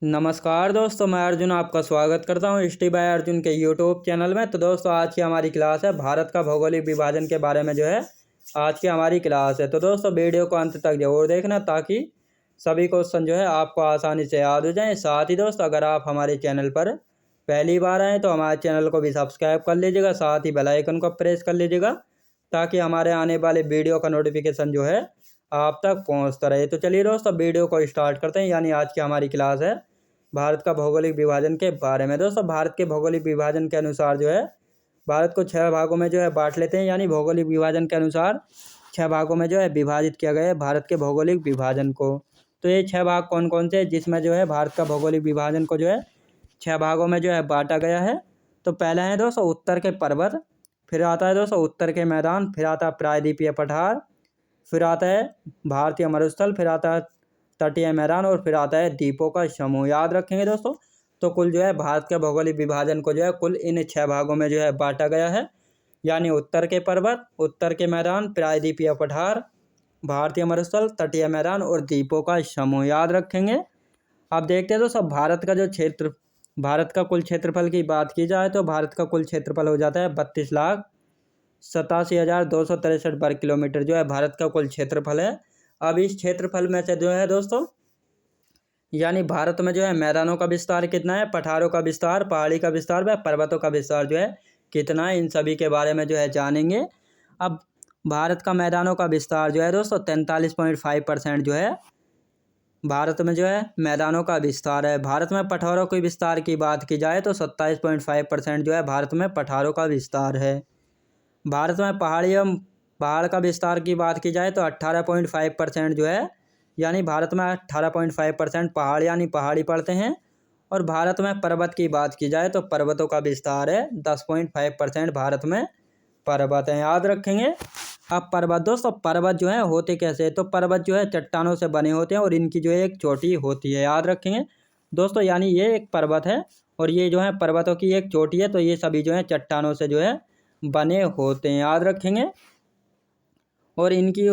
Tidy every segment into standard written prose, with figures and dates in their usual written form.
नमस्कार दोस्तों, मैं अर्जुन आपका स्वागत करता हूँ स्टी बाय अर्जुन के यूट्यूब चैनल में। तो दोस्तों, आज की हमारी क्लास है भारत का भौगोलिक विभाजन के बारे में आज की हमारी क्लास है। तो दोस्तों, वीडियो को अंत तक जरूर देखना ताकि सभी क्वेश्चन आपको आसानी से याद हो जाएं। साथ ही दोस्तों, अगर आप हमारे चैनल पर पहली बार आएँ तो हमारे चैनल को भी सब्सक्राइब कर लीजिएगा, साथ ही बेल आइकन को प्रेस कर लीजिएगा ताकि हमारे आने वाले वीडियो का नोटिफिकेशन आप तक पहुँचता रहे। तो चलिए दोस्तों, वीडियो को स्टार्ट करते हैं। यानी आज की हमारी क्लास है भारत का भौगोलिक विभाजन के बारे में। दोस्तों, भारत के भौगोलिक विभाजन के अनुसार भारत को 6 भागों में बांट लेते हैं। यानी भौगोलिक विभाजन के अनुसार 6 भागों में विभाजित किया गया है भारत के भौगोलिक विभाजन को। तो ये 6 भाग कौन कौन से, जिसमें भारत का भौगोलिक विभाजन को 6 भागों में बांटा गया है। तो पहले है दोस्तों उत्तर के पर्वत, फिर आता है दोस्तों उत्तर के मैदान, फिर आता है प्रायद्वीपीय पठार, फिर आता है भारतीय मरुस्थल, फिर आता है तटीय मैदान और फिर आता है द्वीपों का समूह। याद रखेंगे दोस्तों। तो कुल भारत के भौगोलिक विभाजन को कुल इन 6 भागों में बांटा गया है। यानी उत्तर के पर्वत, उत्तर के मैदान, प्रायद्वीपीय पठार, भारतीय मरुस्थल, तटीय मैदान और द्वीपों का समूह। याद रखेंगे। अब देखते हैं दोस्तों, भारत का कुल क्षेत्रफल की बात की जाए तो भारत का कुल क्षेत्रफल हो जाता है 32,87,263 वर्ग किलोमीटर भारत का कुल क्षेत्रफल है। अब इस क्षेत्रफल में से दोस्तों, यानी भारत में मैदानों का विस्तार कितना है, पठारों का विस्तार, पहाड़ी का विस्तार व पर्वतों का विस्तार कितना है, इन सभी के बारे में जानेंगे। अब भारत का मैदानों का विस्तार दोस्तों 43.5% भारत में मैदानों का विस्तार है। भारत में पठारों के विस्तार की बात की जाए तो 27.5% भारत में पठारों का विस्तार है। भारत में पहाड़ का विस्तार की बात की जाए तो 18.5% यानी भारत में 18.5% पहाड़ यानी पहाड़ी पड़ते हैं। और भारत में पर्वत की बात की जाए तो पर्वतों का विस्तार है 10.5% भारत में पर्वत हैं। याद रखेंगे। अब पर्वत दोस्तों, पर्वत होते कैसे, तो पर्वत चट्टानों से बने होते हैं और इनकी एक चोटी होती है। याद रखेंगे दोस्तों। यानी ये एक पर्वत है और ये पर्वतों की एक चोटी है। तो ये सभी चट्टानों से बने होते हैं। याद रखेंगे। और इनकी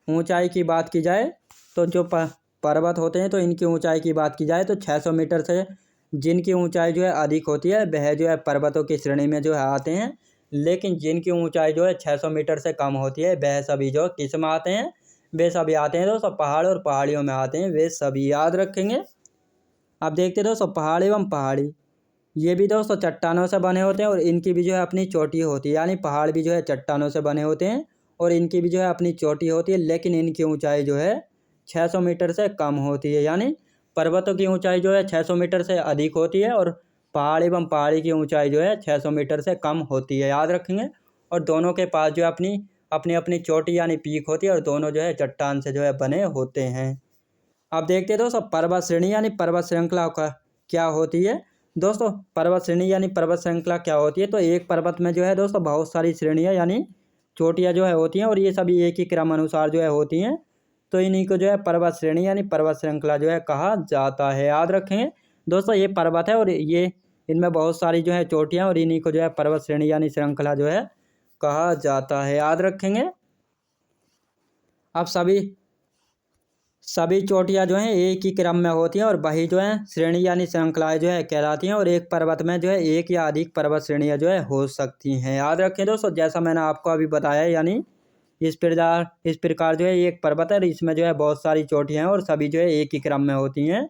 ऊंचाई की बात की जाए तो जो पर्वत होते हैं तो इनकी ऊंचाई की बात की जाए तो 600 मीटर से जिनकी ऊंचाई अधिक होती है वह पर्वतों की श्रेणी में आते हैं। लेकिन जिनकी ऊंचाई 600 मीटर से कम होती है वह सभी किस में आते हैं, वे सभी आते हैं दोस्तों पहाड़ और पहाड़ियों में आते हैं वे सभी। याद रखेंगे। अब देखते हैं दोस्तों, पहाड़ एवं पहाड़ी ये भी दोस्तों चट्टानों से बने होते हैं और इनकी भी अपनी चोटी होती है। यानी पहाड़ भी चट्टानों से बने होते हैं और इनकी भी अपनी चोटी होती है, लेकिन इनकी ऊंचाई 600 मीटर से कम होती है। यानी पर्वतों की ऊंचाई 600 मीटर से अधिक होती है और पहाड़ एवं पहाड़ी की ऊंचाई 600 मीटर से कम होती है। याद रखेंगे। और दोनों के पास अपनी अपनी अपनी चोटी यानी पीक होती है और दोनों चट्टान से बने होते हैं। अब देखते हैं दोस्तों, पर्वत श्रेणी यानी पर्वत श्रृंखला का क्या होती है। दोस्तों, पर्वत श्रेणी यानी पर्वत श्रृंखला क्या होती है, तो एक पर्वत में दोस्तों बहुत सारी श्रेणियाँ यानी चोटियाँ होती हैं और ये सभी एक ही क्रम अनुसार होती हैं। तो इन्हीं को पर्वत श्रेणी यानी पर्वत श्रृंखला कहा जाता है। याद रखेंगे दोस्तों, ये पर्वत है और ये इनमें बहुत सारी चोटियाँ और इन्हीं को पर्वत श्रेणी यानी श्रृंखला कहा जाता है। याद रखेंगे। अब सभी चोटियाँ एक ही क्रम में होती हैं और वही श्रेणी यानी श्रृंखलाएँ कहलाती हैं। और एक पर्वत में एक या अधिक पर्वत श्रेणियाँ हो सकती हैं। याद रखें दोस्तों, जैसा मैंने आपको अभी बताया, यानी इस प्रकार एक पर्वत है, इसमें बहुत सारी चोटियाँ हैं और सभी एक ही क्रम में होती हैं।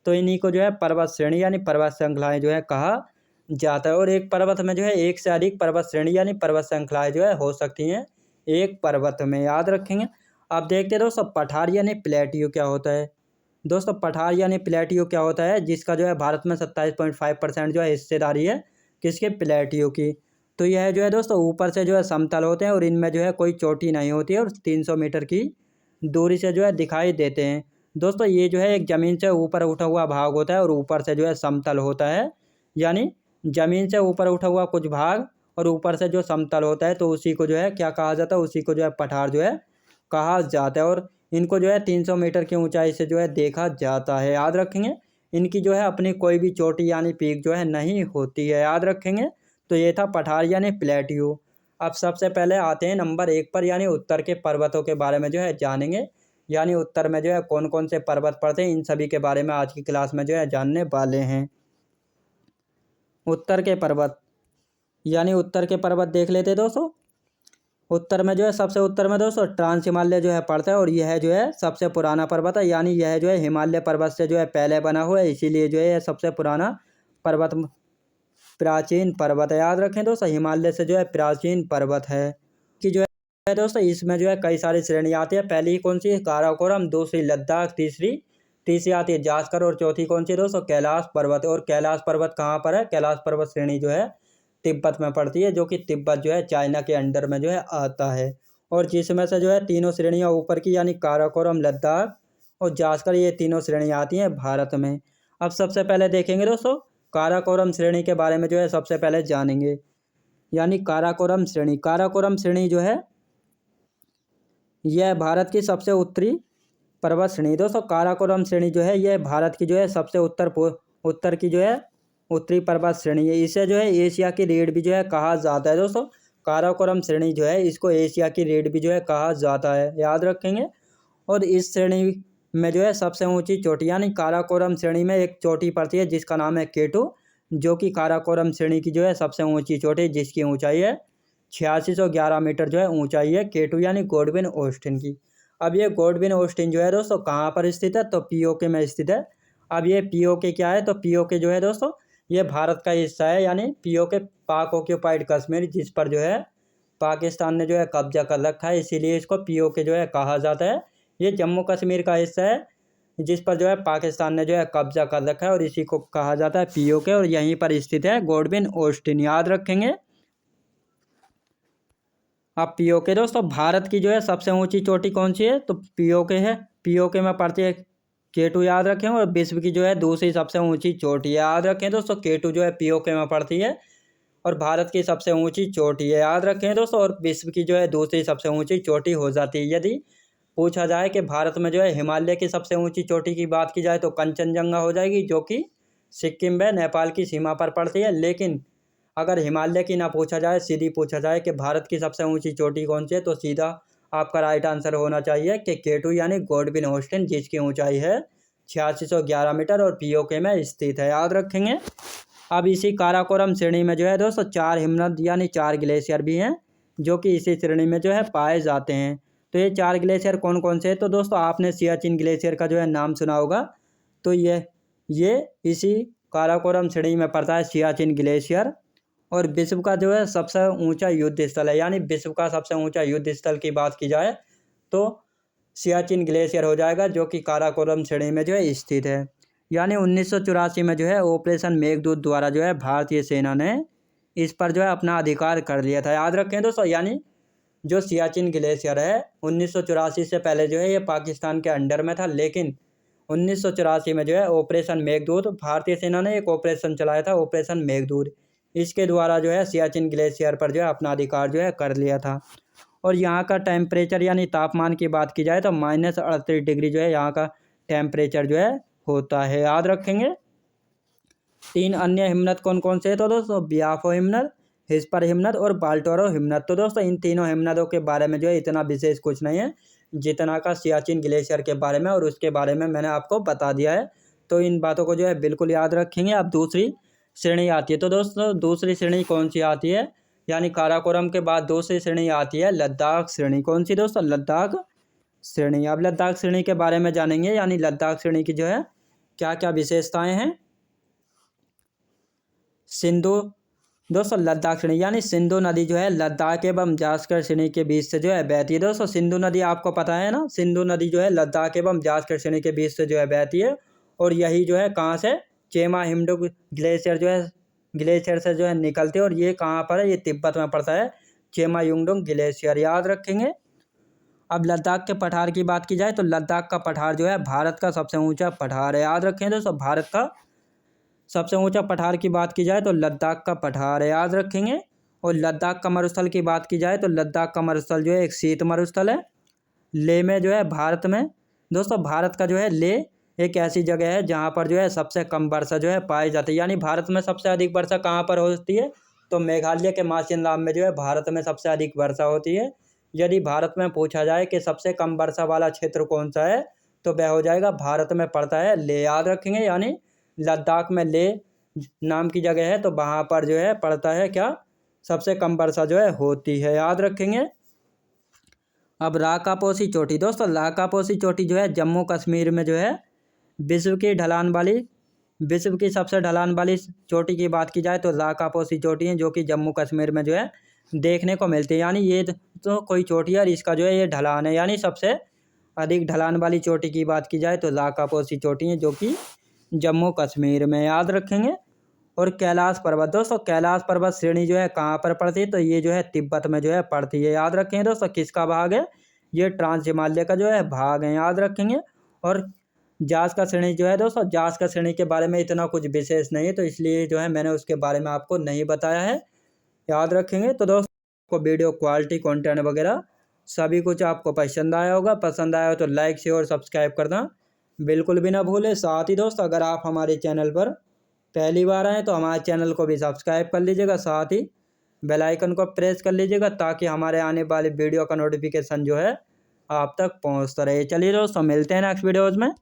तो इन्हीं को पर्वत श्रेणी यानी पर्वत श्रृंखलाएँ कहा जाता है। और एक पर्वत में एक से अधिक पर्वत श्रेणी यानी पर्वत श्रृंखलाएँ हो सकती हैं एक पर्वत में। याद रखेंगे। अब देखते हैं दोस्तों, पठार यानी प्लेटियो क्या होता है। दोस्तों, पठार यानी प्लेटियो क्या होता है, जिसका भारत में 27.5% हिस्सेदारी है किसके, प्लेटियो की। तो यह दोस्तों ऊपर से समतल होते हैं और इनमें कोई चोटी नहीं होती है और 300 मीटर की दूरी से दिखाई देते हैं। दोस्तों, ये एक ज़मीन से ऊपर उठा हुआ भाग होता है और ऊपर से समतल होता है। यानी ज़मीन से ऊपर उठा हुआ कुछ भाग और ऊपर से समतल होता है, तो उसी को क्या कहा जाता है, उसी को पठार कहा जाता है। और इनको 300 मीटर की ऊंचाई से देखा जाता है। याद रखेंगे। इनकी अपनी कोई भी चोटी यानी पीक नहीं होती है। याद रखेंगे। तो ये था पठार यानी प्लेटियो। अब सबसे पहले आते हैं नंबर 1 पर, यानी उत्तर के पर्वतों के बारे में जानेंगे। यानी उत्तर में जो है कौन कौन से पर्वत पड़ते हैं, इन सभी के बारे में आज की क्लास में जो है जानने वाले हैं। उत्तर के पर्वत, यानी उत्तर के पर्वत देख लेते हैं दोस्तों। उत्तर में जो है सबसे उत्तर में दोस्तों ट्रांस हिमालय जो है पड़ता है और यह जो है सबसे पुराना पर्वत है, यानी यह जो है हिमालय पर्वत से जो है पहले बना हुआ है, इसीलिए जो है यह सबसे पुराना पर्वत, प्राचीन पर्वत है। याद रखें दोस्तों, हिमालय से जो है प्राचीन पर्वत है कि जो है दोस्तों इसमें जो है कई सारी श्रेणी आती है। पहली कौन सी है, काराकोरम, दूसरी लद्दाख, तीसरी आती है जास्कर और चौथी कौन सी है दोस्तों, कैलाश पर्वत। और कैलाश पर्वत कहाँ पर है, कैलाश पर्वत श्रेणी जो है तिब्बत में पड़ती है, जो कि तिब्बत जो है चाइना के अंडर में जो है आता है। और जिसमें से जो है तीनों श्रेणियाँ ऊपर की, यानी काराकोरम, लद्दाख और जास्कर, ये तीनों श्रेणियाँ आती हैं भारत में। अब सबसे पहले देखेंगे दोस्तों काराकोरम श्रेणी के बारे में जो है सबसे पहले जानेंगे। यानी काराकोरम श्रेणी, काराकोरम श्रेणी जो है यह भारत की सबसे उत्तरी पर्वत श्रेणी। दोस्तों काराकोरम श्रेणी जो है यह भारत की जो है सबसे उत्तर की जो है उत्तरी पर्वत श्रेणी है। इसे जो है एशिया की रीढ़ भी जो है कहा जाता है। दोस्तों काराकोरम श्रेणी जो है इसको एशिया की रीढ़ भी जो है कहा जाता है, याद रखेंगे। और इस श्रेणी में जो है सबसे ऊंची चोटी, यानी काराकोरम श्रेणी में एक चोटी पड़ती है जिसका नाम है केटू, जो कि काराकोरम श्रेणी की जो है सबसे ऊंची चोटी, जिसकी ऊंचाई है 8611 मीटर जो है ऊंचाई है केटू, यानी गॉडविन ऑस्टिन की। अब ये गॉडविन ऑस्टिन जो है दोस्तों कहाँ पर स्थित है, तो पीओके में स्थित है। अब ये पीओके क्या है, तो पीओके जो है दोस्तों ये भारत का हिस्सा है, यानी पीओके पाक ऑक्यूपाइड कश्मीर, जिस पर जो है पाकिस्तान ने जो है कब्जा कर रखा है, इसीलिए इसको पीओके जो है कहा जाता है। ये जम्मू कश्मीर का हिस्सा है जिस पर जो है पाकिस्तान ने जो है कब्जा कर रखा है और इसी को कहा जाता है पीओके, और यहीं पर स्थित है गॉडविन ऑस्टिन, याद रखेंगे। अब पीओके दोस्तों भारत की जो है सबसे ऊंची चोटी कौन सी है, तो पीओके है। पीओके में पड़ती है केटू, याद रखें। और विश्व की जो है दूसरी सबसे ऊंची चोटी है, याद रखें दोस्तों। केटू जो है पीओके में पड़ती है और भारत की सबसे ऊंची चोटी है, याद रखें दोस्तों। और विश्व की जो है दूसरी सबसे ऊंची चोटी हो जाती है। यदि पूछा जाए कि भारत में जो है हिमालय की सबसे ऊंची चोटी की बात की जाए तो कंचनजंगा हो जाएगी, जो कि सिक्किम व नेपाल की सीमा पर पड़ती है। लेकिन अगर हिमालय की ना पूछा जाए, सीधी पूछा जाए कि भारत की सबसे ऊंची चोटी कौन सी है, तो सीधा आपका राइट आंसर होना चाहिए कि केटू, यानी गॉडविन ऑस्टिन, जिसकी ऊंचाई है 8611 मीटर और पीओके में स्थित है, याद रखेंगे। अब इसी काराकोरम श्रेणी में जो है दोस्तों 4 हिमनद यानी 4 ग्लेशियर भी हैं, जो कि इसी श्रेणी में जो है पाए जाते हैं। तो ये 4 ग्लेशियर कौन कौन से हैं, तो दोस्तों आपने सियाचिन ग्लेशियर का जो है नाम सुना होगा, तो ये इसी काराकोरम श्रेणी में पड़ता है, सियाचिन ग्लेशियर। और विश्व का जो है सबसे ऊंचा युद्ध स्थल है, यानी विश्व का सबसे ऊंचा युद्ध स्थल की बात की जाए तो सियाचिन ग्लेशियर हो जाएगा, जो कि काराकोरम श्रेणी में जो है स्थित है। यानी 1984 में जो है ऑपरेशन मेघदूत द्वारा जो है भारतीय सेना ने इस पर जो है अपना अधिकार कर लिया था, याद रखें दोस्तों। यानी जो सियाचिन ग्लेशियर है 1984 से पहले जो है ये पाकिस्तान के अंडर में था, लेकिन 1984 में जो है ऑपरेशन मेघदूत, भारतीय सेना ने एक ऑपरेशन चलाया था, ऑपरेशन मेघदूत, इसके द्वारा जो है सियाचिन ग्लेशियर पर जो है अपना अधिकार जो है कर लिया था। और यहाँ का टेम्परेचर यानी तापमान की बात की जाए तो -38 डिग्री जो है यहाँ का टेम्परेचर जो है होता है, याद रखेंगे। 3 अन्य हिमनद कौन कौन से है, तो दोस्तों बियाफो हिमनद, हिस्पर हिमनद और बाल्टोरो हिमनद। तो दोस्तों इन तीनों हिमनदों के बारे में जो है इतना विशेष कुछ नहीं है जितना का सियाचिन ग्लेशियर के बारे में, और उसके बारे में मैंने आपको बता दिया है। तो इन बातों को जो है बिल्कुल याद रखेंगे। अब दूसरी श्रेणी आती है, तो दोस्तों दूसरी श्रेणी कौन सी आती है, यानी काराकोरम के बाद दूसरी श्रेणी आती है लद्दाख श्रेणी। कौन सी दोस्तों, लद्दाख श्रेणी। अब लद्दाख श्रेणी के बारे में जानेंगे, यानी लद्दाख श्रेणी की जो है क्या क्या विशेषताएं हैं। सिंधु, दोस्तों लद्दाख श्रेणी यानी सिंधु नदी जो है लद्दाख एवं जास्कर श्रेणी के बीच से जो है बहती है। दोस्तों सिंधु नदी आपको पता है ना, सिंधु नदी जो है लद्दाख एवं जास्कर श्रेणी के बीच से जो है बहती है, और यही जो है कहाँ से, चेमा हिमडुग ग्लेशियर जो है ग्लेशियर से जो है निकलती है, और ये कहाँ पर है, ये तिब्बत में पड़ता है, चेमा युंगडुंग ग्लेशियर, याद रखेंगे। अब लद्दाख के पठार की बात की जाए तो लद्दाख का पठार जो है भारत का सबसे ऊंचा पठार है, याद रखें दोस्तों। भारत का सबसे ऊंचा पठार की बात की जाए तो लद्दाख का पठार है, याद रखेंगे। और लद्दाख का मरुस्थल की बात की जाए तो लद्दाख का मरुस्थल जो है एक शीत मरुस्थल है। लेह में जो है भारत में, दोस्तों भारत का जो है लेह एक ऐसी जगह है जहाँ पर जो है सबसे कम वर्षा जो है पाई जाती है। यानी भारत में सबसे अधिक वर्षा कहाँ पर होती है, तो मेघालय के मासिन राम में जो है भारत में सबसे अधिक वर्षा होती है। यदि भारत में पूछा जाए कि सबसे कम वर्षा वाला क्षेत्र कौन सा है, तो वह हो जाएगा भारत में पड़ता है लेह। याद रखेंगे, यानी लद्दाख में लेह नाम की जगह है, तो वहाँ पर जो है पड़ता है क्या, सबसे कम वर्षा जो है होती है। याद रखेंगे। अब लाकापोसी चोटी दोस्तों, लाकापोसी चोटी जो है जम्मू कश्मीर में जो है विश्व की सबसे ढलान वाली चोटी की बात की जाए तो लाकापोसी चोटी है, जो कि जम्मू कश्मीर में जो है देखने को मिलती है। यानी ये तो कोई चोटी है और इसका जो है ये ढलान है, यानी सबसे अधिक ढलान वाली चोटी की बात की जाए तो लाकापोसी चोटी है, जो कि जम्मू कश्मीर में। याद रखेंगे। और कैलाश पर्वत दोस्तों, कैलाश पर्वत श्रेणी जो है कहाँ पर पड़ती है, तो ये जो है तिब्बत में जो है पड़ती है। याद रखेंगे दोस्तों, किसका भाग है, ये ट्रांस हिमालय का जो है भाग है। याद रखेंगे। और जास्का श्रेणी जो है दोस्तों, जास्का श्रेणी के बारे में इतना कुछ विशेष नहीं है, तो इसलिए जो है मैंने उसके बारे में आपको नहीं बताया है। याद रखेंगे। तो दोस्तों को वीडियो क्वालिटी कंटेंट वगैरह सभी कुछ आपको पसंद आया होगा। पसंद आया हो तो लाइक शेयर और सब्सक्राइब करना बिल्कुल भी ना भूलें। साथ ही दोस्तों, अगर आप हमारे चैनल पर पहली बार आएँ तो हमारे चैनल को भी सब्सक्राइब कर लीजिएगा, साथ ही बेल आइकन को प्रेस कर लीजिएगा, ताकि हमारे आने वाली वीडियो का नोटिफिकेशन जो है आप तक पहुंचता रहे। चलिए दोस्तों, मिलते हैं नेक्स्ट वीडियोज़ में।